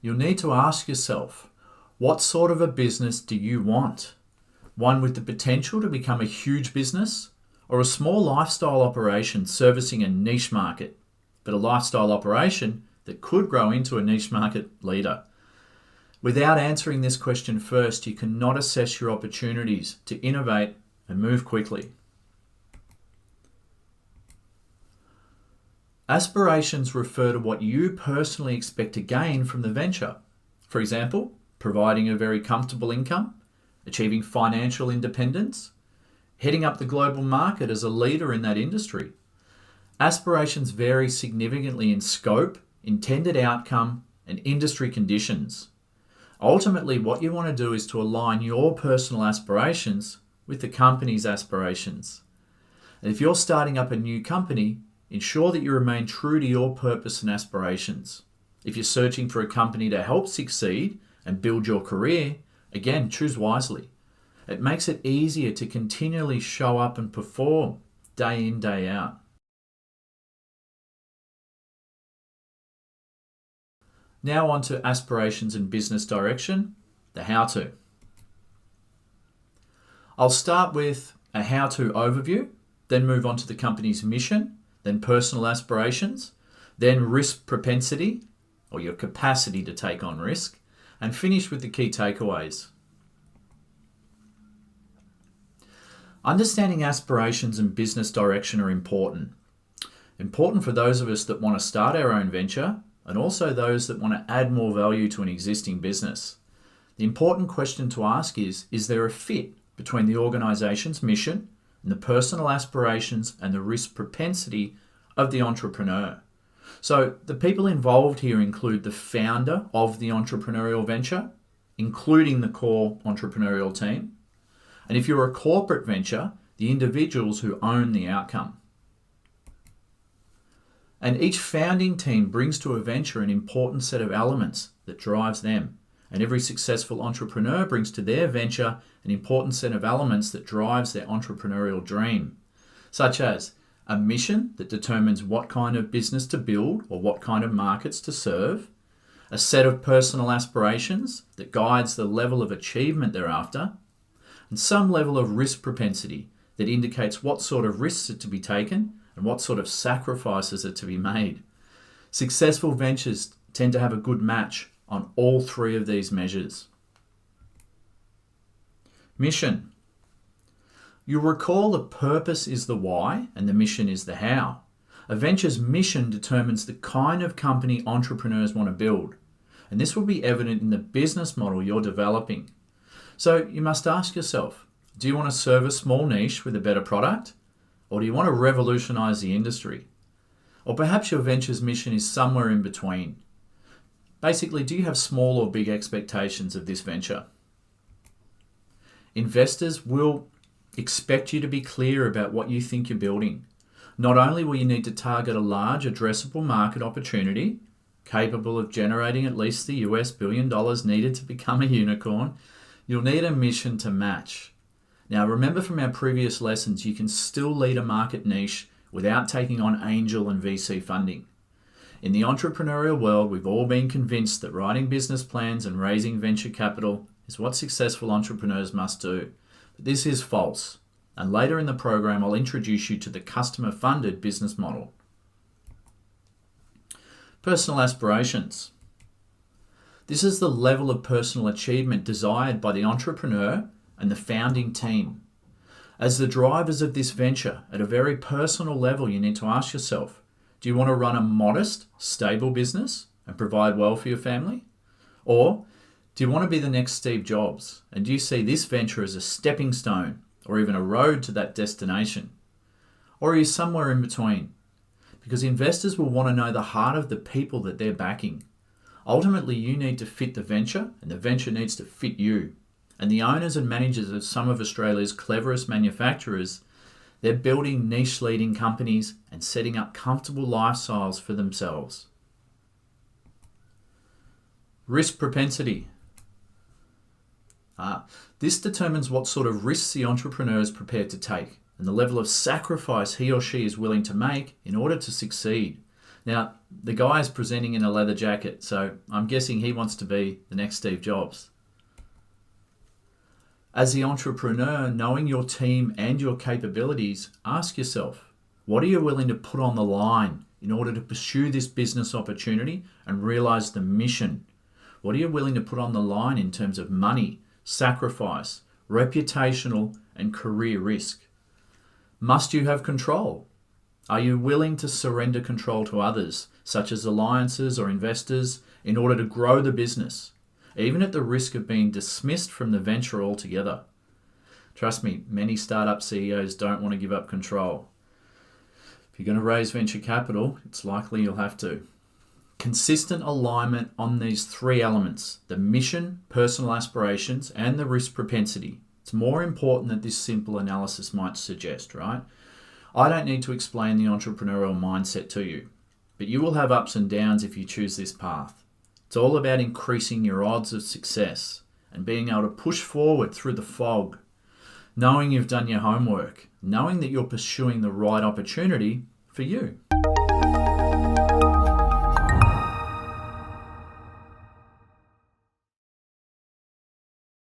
you'll need to ask yourself, what sort of a business do you want? One with the potential to become a huge business, or a small lifestyle operation servicing a niche market, but a lifestyle operation that could grow into a niche market leader? Without answering this question first, you cannot assess your opportunities to innovate and move quickly. Aspirations refer to what you personally expect to gain from the venture. For example, providing a very comfortable income, achieving financial independence, heading up the global market as a leader in that industry. Aspirations vary significantly in scope, intended outcome, and industry conditions. Ultimately, what you want to do is to align your personal aspirations with the company's aspirations. And if you're starting up a new company, ensure that you remain true to your purpose and aspirations. If you're searching for a company to help succeed and build your career, again, choose wisely. It makes it easier to continually show up and perform day in, day out. Now on to aspirations and business direction, the how-to. I'll start with a how-to overview, then move on to the company's mission, then personal aspirations, then risk propensity, or your capacity to take on risk, and finish with the key takeaways. Understanding aspirations and business direction are important. Important for those of us that want to start our own venture, and also those that want to add more value to an existing business. The important question to ask is there a fit between the organization's mission and the personal aspirations and the risk propensity of the entrepreneur? So the people involved here include the founder of the entrepreneurial venture, including the core entrepreneurial team. And if you're a corporate venture, the individuals who own the outcome. And each founding team brings to a venture an important set of elements that drives them. And every successful entrepreneur brings to their venture an important set of elements that drives their entrepreneurial dream, such as a mission that determines what kind of business to build or what kind of markets to serve, a set of personal aspirations that guides the level of achievement thereafter, and some level of risk propensity that indicates what sort of risks are to be taken and what sort of sacrifices are to be made. Successful ventures tend to have a good match on all three of these measures. Mission. You'll recall the purpose is the why and the mission is the how. A venture's mission determines the kind of company entrepreneurs want to build, and this will be evident in the business model you're developing. So you must ask yourself, do you want to serve a small niche with a better product? Or do you want to revolutionize the industry? Or perhaps your venture's mission is somewhere in between. Basically, do you have small or big expectations of this venture? Investors will expect you to be clear about what you think you're building. Not only will you need to target a large addressable market opportunity, capable of generating at least the US $1 billion needed to become a unicorn, you'll need a mission to match. Now, remember from our previous lessons, you can still lead a market niche without taking on angel and VC funding. In the entrepreneurial world, we've all been convinced that writing business plans and raising venture capital is what successful entrepreneurs must do. But this is false. And later in the program, I'll introduce you to the customer-funded business model. Personal aspirations. This is the level of personal achievement desired by the entrepreneur and the founding team. As the drivers of this venture, at a very personal level, you need to ask yourself, do you want to run a modest, stable business and provide well for your family? Or do you want to be the next Steve Jobs? And do you see this venture as a stepping stone or even a road to that destination? Or are you somewhere in between? Because investors will want to know the heart of the people that they're backing. Ultimately, you need to fit the venture and the venture needs to fit you. And the owners and managers of some of Australia's cleverest manufacturers, they're building niche leading companies and setting up comfortable lifestyles for themselves. Risk propensity. This determines what sort of risks the entrepreneur is prepared to take and the level of sacrifice he or she is willing to make in order to succeed. Now, the guy is presenting in a leather jacket, so I'm guessing he wants to be the next Steve Jobs. As the entrepreneur, knowing your team and your capabilities, ask yourself, what are you willing to put on the line in order to pursue this business opportunity and realize the mission? What are you willing to put on the line in terms of money, sacrifice, reputational, and career risk? Must you have control? Are you willing to surrender control to others, such as alliances or investors, in order to grow the business, even at the risk of being dismissed from the venture altogether? Trust me, many startup CEOs don't want to give up control. If you're going to raise venture capital, it's likely you'll have to. Consistent alignment on these three elements, the mission, personal aspirations, and the risk propensity. It's more important than this simple analysis might suggest, right? I don't need to explain the entrepreneurial mindset to you, but you will have ups and downs if you choose this path. It's all about increasing your odds of success and being able to push forward through the fog, knowing you've done your homework, knowing that you're pursuing the right opportunity for you.